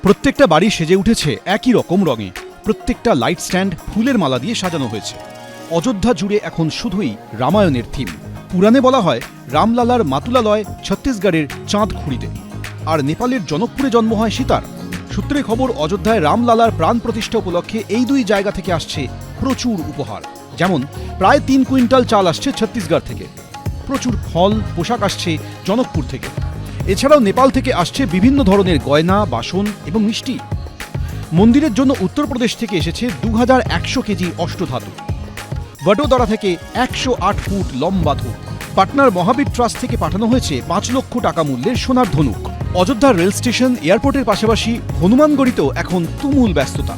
প্রত্যেকটা বাড়ি সেজে উঠেছে একই রকম রঙে। প্রত্যেকটা লাইট স্ট্যান্ড ফুলের মালা দিয়ে সাজানো হয়েছে। অযোধ্যা জুড়ে এখন শুধুই রামায়ণের থিম। পুরাণে বলা হয় রামলালার মাতুলালয় ছত্তিশগড়ের চাঁদখুড়িতে, আর নেপালের জনকপুরে জন্ম হয় সীতার। সূত্রে খবর, অযোধ্যায় রামলালার প্রাণ প্রতিষ্ঠা উপলক্ষে এই দুই জায়গা থেকে আসছে প্রচুর উপহার। যেমন প্রায় 3 কুইন্টাল চাল আসছে ছত্তিশগড় থেকে, প্রচুর ফল পোশাক আসছে জনকপুর থেকে। এছাড়াও নেপাল থেকে আসছে বিভিন্ন ধরনের গয়না, বাসন এবং মিষ্টি। মন্দিরের জন্য উত্তরপ্রদেশ থেকে এসেছে 2100 কেজি অষ্টধাতু। বডোদরা থেকে 108 ফুট লম্বা ধূপ। পাটনার মহাবীর ট্রাস্ট থেকে পাঠানো হয়েছে 5 লক্ষ টাকা মূল্যের সোনার ধনুক। অযোধ্যার রেল স্টেশন, এয়ারপোর্টের পাশাপাশি হনুমানগড়িতেও এখন তুমুল ব্যস্ততা।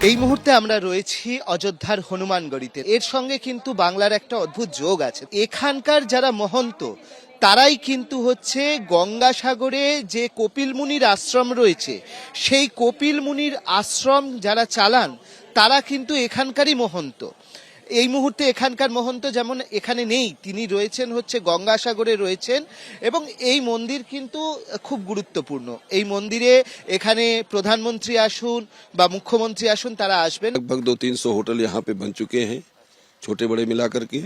এই মুহূর্তে আমরা রয়েছি অযোধ্যার হনুমানগড়িতে। এর সঙ্গে কিন্তু বাংলার একটা অদ্ভুত যোগ আছে। এখানকার যারা মহন্ত তারাই কিন্তু হচ্ছে গঙ্গাসাগরে যে কপিল মুনির আশ্রম রয়েছে, সেই কপিল মুনির আশ্রম যারা চালান তারা কিন্তু এখানকারই মহন্ত। এই মুহূর্তে এখানকার মহন্ত যেমন এখানে নেই, তিনি রয়েছেন হচ্ছে গঙ্গাসাগরে রয়েছেন। এবং এই মন্দির কিন্তু খুব গুরুত্বপূর্ণ। এই মন্দিরে এখানে প্রধানমন্ত্রী আসুন বা মুখ্যমন্ত্রী আসুন, তারা আসবেন। लगभग 200-300 होटल यहाँ पे बन चुके हैं, छोटे बड़े मिला करके,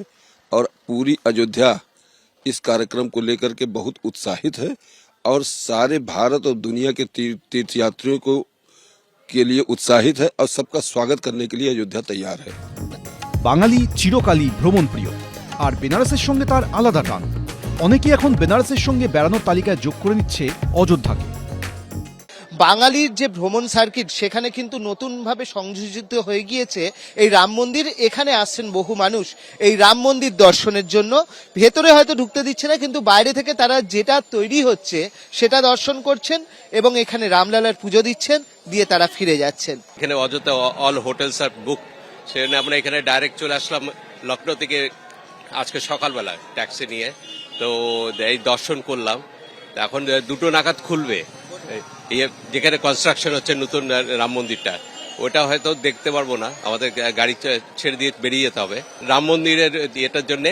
और पूरी अयोध्या इस कार्यक्रम को लेकर के बहुत उत्साहित है और सारे भारत और दुनिया के तीर्थयात्रियों को के लिए उत्साहित है और सबका स्वागत करने के लिए अयोध्या तैयार है। বাঙালি চিরকালই ভ্রমণ প্রিয়, আর বেনারসের সঙ্গে তার আলাদা টান। অনেকেই এখন বেনারসের সঙ্গে বেড়ানোর তালিকায় যোগ করে নিচ্ছে অযোধ্যাকে। বাঙালির যে ভ্রমণ সার্কিট, সেখানে কিন্তু নতুনভাবে সংযোজিত হয়ে গিয়েছে এই রাম মন্দির। এখানে আসছেন বহু মানুষ এই রাম মন্দির দর্শনের জন্য। ভেতরে হয়তো ঢুকতে দিচ্ছে না, কিন্তু বাইরে থেকে তারা যেটা তৈরি হচ্ছে সেটা দর্শন করছেন এবং এখানে রামলালার পুজো দিচ্ছেন, দিয়ে তারা ফিরে যাচ্ছেন। এখানে অযোধ্যা অল হোটেলস আর বুক, সেখানে আমরা এখানে ডাইরেক্ট চলে আসলাম লখনৌ থেকে আজকে সকালবেলা ট্যাক্সি নিয়ে। তো এই দর্শন করলাম। এখন 2টো নাগাদ খুলবে, যেখানে কনস্ট্রাকশন হচ্ছে নতুন রাম মন্দিরটা, ওটা হয়তো দেখতে পারবো না, আমাদের গাড়ি ছেড়ে দিয়ে বেরিয়ে যেতে হবে। রাম মন্দিরের এটার জন্য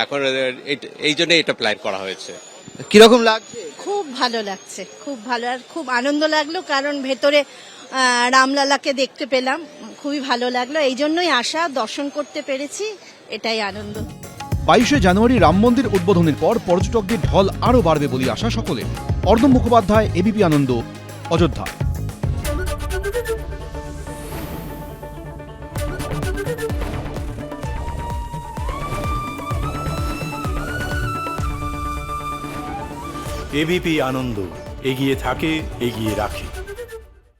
এখন এই জন্য এটা প্ল্যান করা হয়েছে। কিরকম লাগছে? খুব ভালো লাগছে, খুব ভালো, আর খুব আনন্দ লাগলো, কারণ ভেতরে রামলালাকে দেখতে পেলাম, খুবই ভালো লাগলো। এই জন্যই আসা, দর্শন করতে পেরেছি, এটাই আনন্দ। 22শে জানুয়ারি রাম মন্দির উদ্বোধনের পর পর্যটকদের ঢল আরও বাড়বে বলে আশা সকলের। অর্ণব মুখোপাধ্যায়, এবিপি আনন্দ, অযোধ্যা। এবিপি আনন্দ, এগিয়ে থাকে, এগিয়ে রাখে।